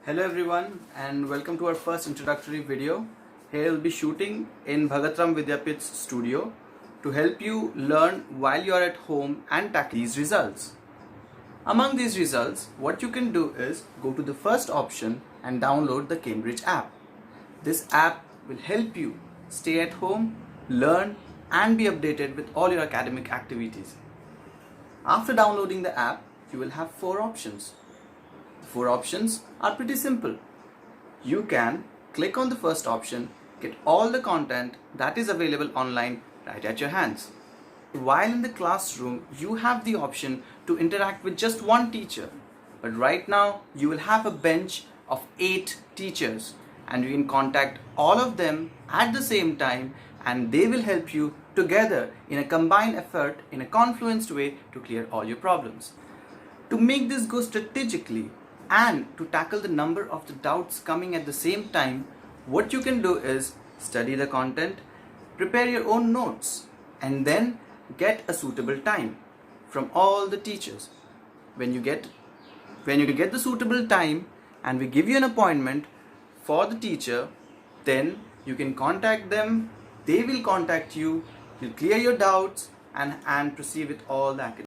Hello everyone and welcome to our first introductory video. Here we'll be shooting in Bhagatram Vidyapith's studio to help you learn while you are at home and tackle these results. Among these results, what you can do is go to the first option and download the Cambridge app. This app will help you stay at home, learn and be updated with all your academic activities. After downloading the app, you will have four options. The four options are pretty simple. You can click on the first option, get all the content that is available online right at your hands. While in the classroom, you have the option to interact with just one teacher. But right now, you will have a bench of 8 teachers and you can contact all of them at the same time and they will help you together in a combined effort in a confluenced way to clear all your problems. To make this go strategically and to tackle the number of the doubts coming at the same time, what you can do is study the content, prepare your own notes, and then get a suitable time from all the teachers. When you get the suitable time and we give you an appointment for the teacher, then you can contact them, they will contact you, you'll clear your doubts and proceed with all the academic.